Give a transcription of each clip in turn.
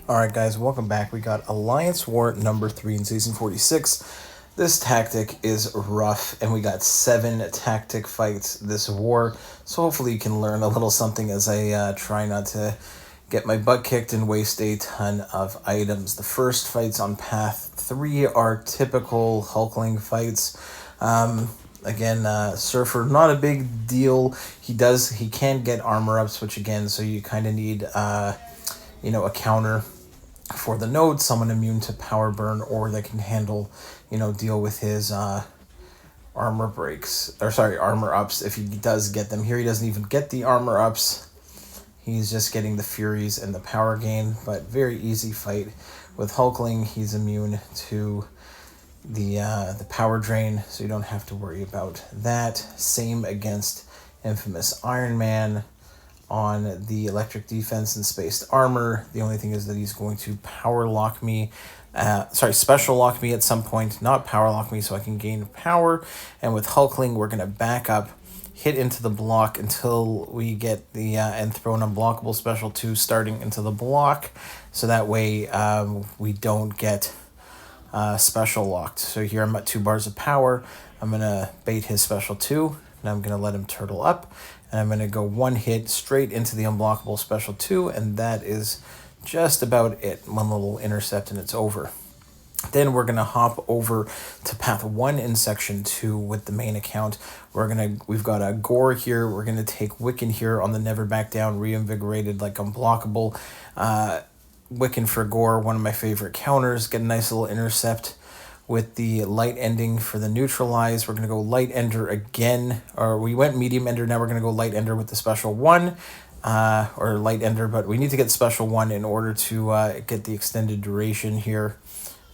Alright guys, welcome back. We got Alliance War number 3 in Season 46. This tactic is rough, and we got 7 tactic fights this war, so hopefully you can learn a little something as I try not to get my butt kicked and waste a ton of items. The first fights on Path 3 are typical Hulkling fights. Again, Surfer, not a big deal. He can get armor ups, which again, so you kind of need, a counter for the node, someone immune to power burn, or that can handle, deal with his armor ups if he does get them. Here he doesn't even get the armor ups. He's just getting the Furies and the power gain, but very easy fight. With Hulkling, he's immune to the power drain, so you don't have to worry about that. Same against infamous IronMan on the electric defense and spaced armor. The only thing is that he's going to special lock me at some point, not power lock me, so I can gain power. And with Hulkling, we're going to back up, hit into the block until we get the and throw an unblockable special 2 starting into the block, so that way we don't get special locked. So here I'm at 2 bars of power. I'm going to bait his special 2, and I'm going to let him turtle up. And I'm going to go 1 hit straight into the unblockable special 2, and that is just about it. 1 little intercept and it's over. Then we're going to hop over to Path 1 in Section 2 with the main account. We've got a Gorr here. We're going to take Wiccan here on the Never Back Down, reinvigorated like unblockable. Wiccan for Gorr, one of my favorite counters. Get a nice little intercept with the light ending for the neutralize. We're going to go light ender again, or we went medium ender, now we're going to go light ender with the special 1, or light ender, but we need to get special 1 in order to get the extended duration here.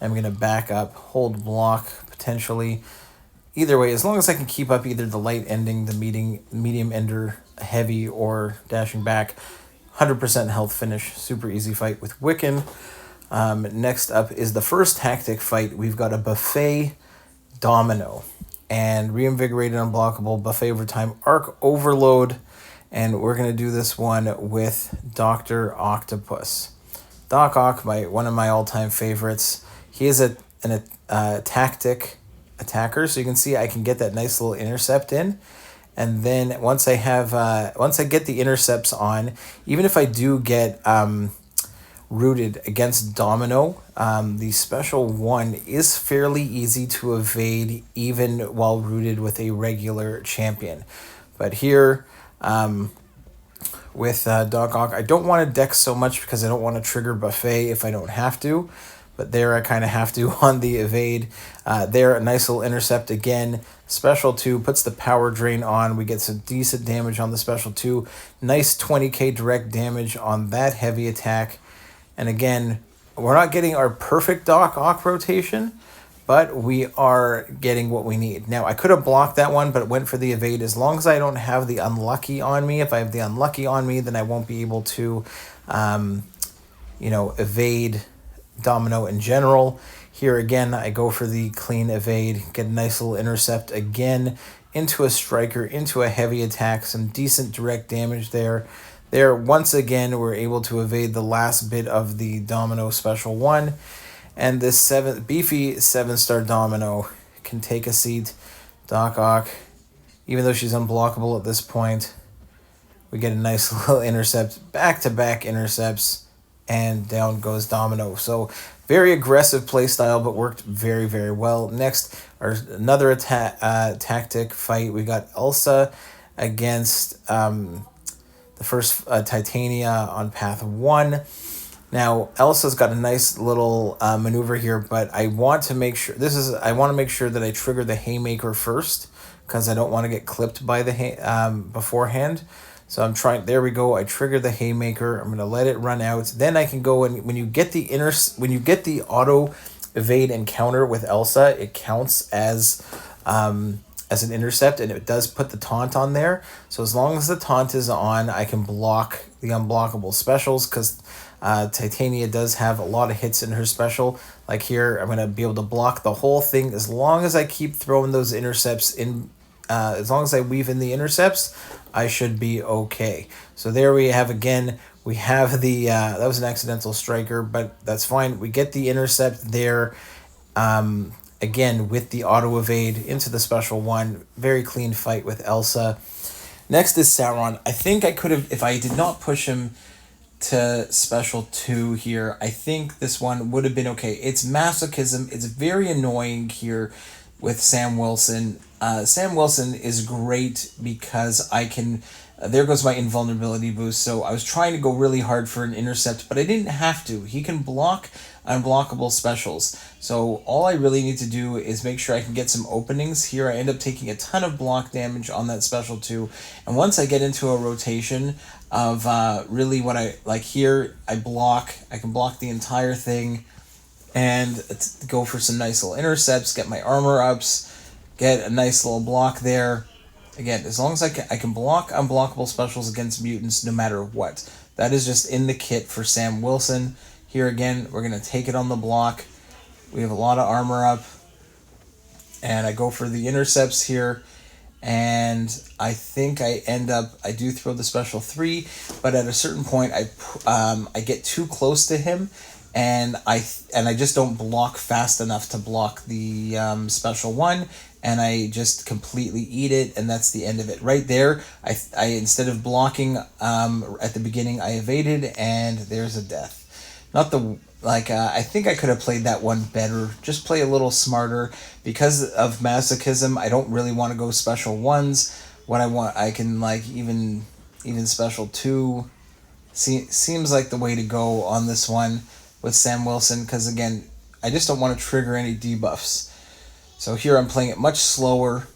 I'm going to back up, hold block, potentially. Either way, as long as I can keep up either the light ending, the medium ender, heavy, or dashing back, 100% health finish, super easy fight with Wiccan. Next up is the first tactic fight. We've got a Buffet Domino and reinvigorated unblockable buffet over time arc overload, and we're going to do this one with Dr. Octopus. Doc Ock, one of my all-time favorites. He is a tactic attacker, so you can see I can get that nice little intercept in. And then once I get the intercepts on, even if I do get rooted against Domino, the special 1 is fairly easy to evade even while rooted with a regular champion. But here, with Doc Ock, I don't want to dex so much because I don't want to trigger Buffet if I don't have to. But there I kind of have to on the evade. There, a nice little intercept again. Special 2 puts the power drain on. We get some decent damage on the special 2. Nice 20k direct damage on that heavy attack. And again, we're not getting our perfect Doc Ock rotation, but we are getting what we need. Now, I could have blocked that one, but went for the evade. As long as I don't have the unlucky on me, if I have the unlucky on me, then I won't be able to, evade Domino in general. Here again, I go for the clean evade, get a nice little intercept again into a striker, into a heavy attack, some decent direct damage there. There, once again, we're able to evade the last bit of the Domino special 1. And this beefy 7-star Domino can take a seat. Doc Ock, even though she's unblockable at this point, we get a nice little intercept, back-to-back intercepts, and down goes Domino. So, very aggressive playstyle, but worked very, very well. Next, another tactic fight. We got Elsa against the first Titania on Path 1. Now, Elsa's got a nice little maneuver here, but I want to make sure that I trigger the Haymaker first, because I don't want to get clipped by the beforehand. So I'm trying. There we go. I trigger the Haymaker. I'm gonna let it run out. Then I can go and when you get the auto evade and counter with Elsa, it counts as an intercept, and it does put the taunt on there. So as long as the taunt is on, I can block the unblockable specials, because Titania does have a lot of hits in her special. Like here, I'm gonna be able to block the whole thing as long as I keep throwing those intercepts in. As long as I weave in the intercepts, I should be okay. So there we have again, we have the, that was an accidental striker, but that's fine. We get the intercept there, again, with the auto evade into the special one. Very clean fight with Elsa. Next is Sauron. I think I could have, if I did not push him to special 2 here, I think this one would have been okay. It's masochism. It's very annoying here with Sam Wilson. Sam Wilson is great because I can, there goes my invulnerability boost. So I was trying to go really hard for an intercept, but I didn't have to. He can block unblockable specials. So all I really need to do is make sure I can get some openings. Here I end up taking a ton of block damage on that special 2. And once I get into a rotation of really what I like here, I can block the entire thing and go for some nice little intercepts, get my armor ups, get a nice little block there. Again, as long as I can block unblockable specials against mutants no matter what. That is just in the kit for Sam Wilson. Here again, we're going to take it on the block. We have a lot of armor up. And I go for the intercepts here. And I think I do throw the special 3. But at a certain point, I get too close to him. And I just don't block fast enough to block the special 1. And I just completely eat it, and that's the end of it. Right there, I instead of blocking at the beginning, I evaded, and there's a death. Not the, I think I could have played that one better. Just play a little smarter. Because of masochism, I don't really want to go special 1s. What I want, I can, even special 2. Seems like the way to go on this one with Sam Wilson, because, again, I just don't want to trigger any debuffs. So here I'm playing it much slower,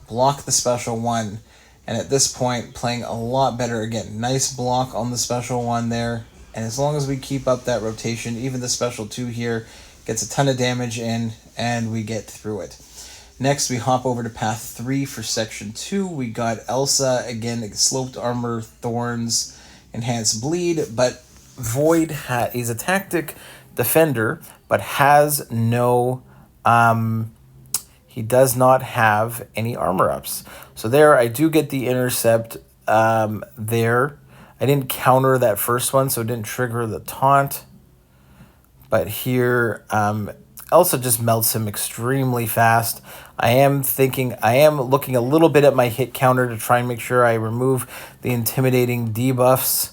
block the special 1, and at this point playing a lot better. Again, nice block on the special 1 there, and as long as we keep up that rotation, even the special 2 here gets a ton of damage in, and we get through it. Next, we hop over to path 3 for section 2. We got Elsa, again, sloped armor, thorns, enhanced bleed, but Void, he's a tactic defender, but has no... he does not have any armor ups. So there, I do get the intercept there. I didn't counter that first one, so it didn't trigger the taunt. But here, Elsa just melts him extremely fast. I am looking a little bit at my hit counter to try and make sure I remove the intimidating debuffs.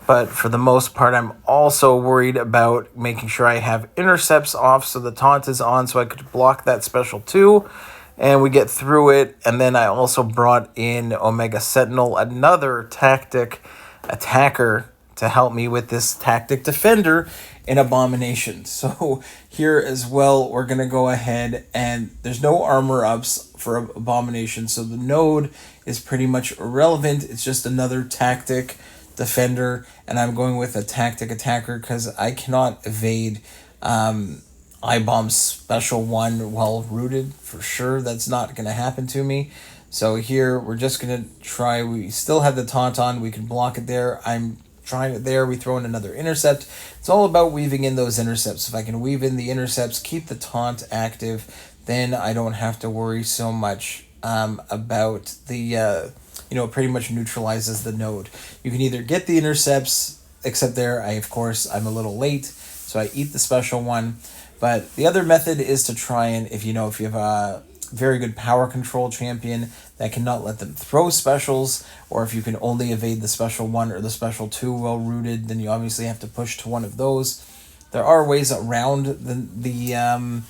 But for the most part, I'm also worried about making sure I have intercepts off so the taunt is on so I could block that special 2. And we get through it. And then I also brought in Omega Sentinel, another tactic attacker, to help me with this tactic defender in Abomination. So here as well, we're going to go ahead, and there's no armor ups for Abomination. So the node is pretty much irrelevant. It's just another tactic defender, and I'm going with a tactic attacker because I cannot evade I-Bomb's special 1 while rooted for sure. That's not going to happen to me. So here we're just going to try. We still have the taunt on. We can block it there. I'm trying it there. We throw in another intercept. It's all about weaving in those intercepts. If I can weave in the intercepts, keep the taunt active, then I don't have to worry so much about the... it pretty much neutralizes the node. You can either get the intercepts, except there, I'm a little late, so I eat the special 1. But the other method is to try and, if you have a very good power control champion that cannot let them throw specials, or if you can only evade the special 1 or the special 2 well rooted, then you obviously have to push to one of those. There are ways around the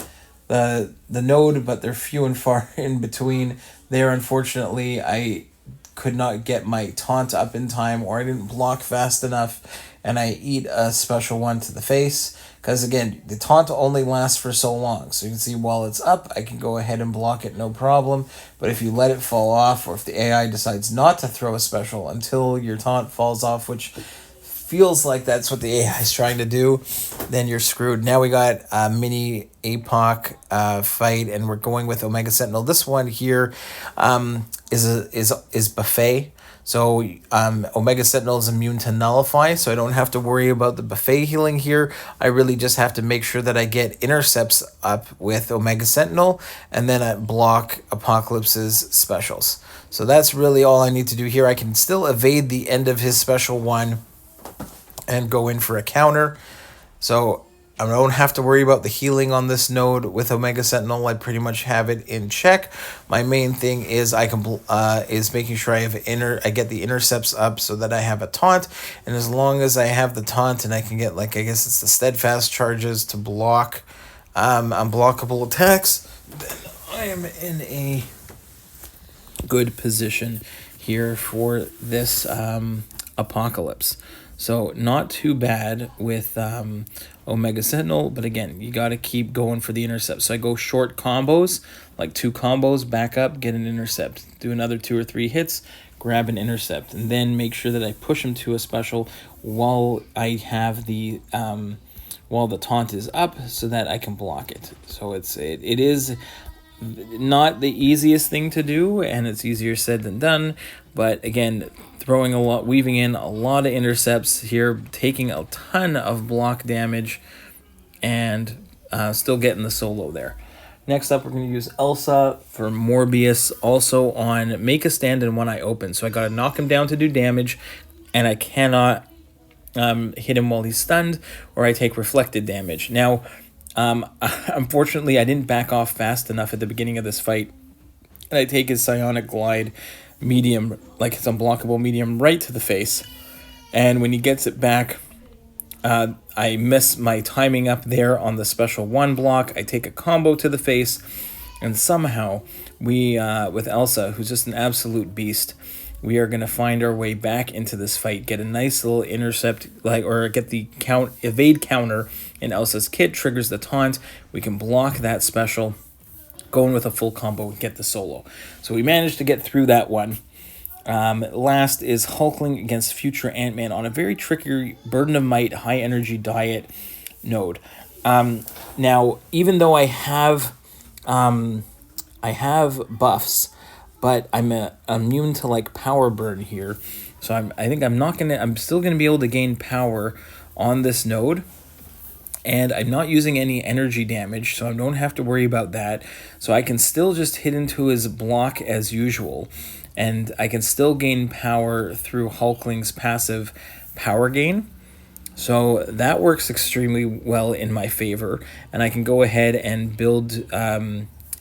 node, but they're few and far in between. There, unfortunately, I could not get my taunt up in time, or I didn't block fast enough, and I eat a special 1 to the face. Because again, the taunt only lasts for so long. So you can see while it's up, I can go ahead and block it, no problem. But if you let it fall off, or if the AI decides not to throw a special until your taunt falls off, which feels like that's what the AI is trying to do, then you're screwed. Now we got a mini APOC fight, and we're going with Omega Sentinel. This one here is buffet. So Omega Sentinel is immune to Nullify, so I don't have to worry about the buffet healing here. I really just have to make sure that I get intercepts up with Omega Sentinel, and then I block Apocalypse's specials. So that's really all I need to do here. I can still evade the end of his special one and go in for a counter. So I don't have to worry about the healing on this node with Omega Sentinel. I pretty much have it in check. My main thing is is making sure I get the intercepts up so that I have a taunt, and as long as I have the taunt and I can get, like, I guess it's the steadfast charges to block unblockable attacks, then I am in a good position here for this Apocalypse. So not too bad with Omega Sentinel, but again, you got to keep going for the intercept. So I go short combos, like 2 combos, back up, get an intercept, do another 2 or 3 hits, grab an intercept, and then make sure that I push him to a special while I have the while the taunt is up, so that I can block it. So it is not the easiest thing to do, and it's easier said than done, but again, weaving in a lot of intercepts here, taking a ton of block damage, and still getting the solo there. Next up, we're going to use Elsa for Morbius, also on Make a Stand and One Eye Open. So I got to knock him down to do damage, and I cannot hit him while he's stunned, or I take reflected damage. Now, unfortunately, I didn't back off fast enough at the beginning of this fight, and I take his Psionic Glide medium, like it's unblockable medium, right to the face, and when he gets it back, I miss my timing up there on the special 1 block. I take a combo to the face, and somehow we, with Elsa, who's just an absolute beast, we are going to find our way back into this fight, get a nice little intercept, or get the evade counter in Elsa's kit, triggers the taunt. We can block that special, go in with a full combo, and get the solo. So we managed to get through that one. Last is Hulkling against Future Ant-Man on a very tricky Burden of Might, high energy diet node. Now, even though I have buffs, but I'm immune to, like, power burn here, so I think I'm still gonna be able to gain power on this node, and I'm not using any energy damage, so I don't have to worry about that. So I can still just hit into his block as usual, and I can still gain power through Hulkling's passive power gain. So that works extremely well in my favor, and I can go ahead and build.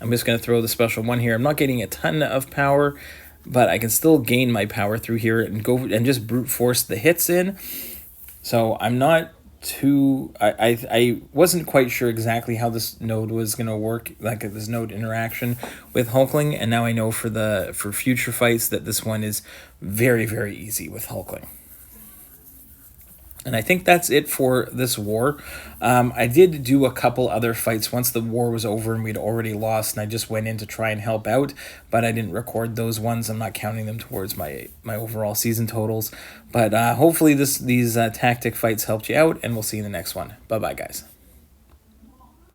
I'm just going to throw the special 1 here. I'm not getting a ton of power, but I can still gain my power through here and go and just brute force the hits in. So I'm not too, I wasn't quite sure exactly how this node was going to work, like this node interaction with Hulkling, and now I know for future fights that this one is very, very easy with Hulkling. And I think that's it for this war. I did do a couple other fights once the war was over and we'd already lost, and I just went in to try and help out, but I didn't record those ones. I'm not counting them towards my overall season totals. But hopefully these tactic fights helped you out, and we'll see you in the next one. Bye-bye, guys.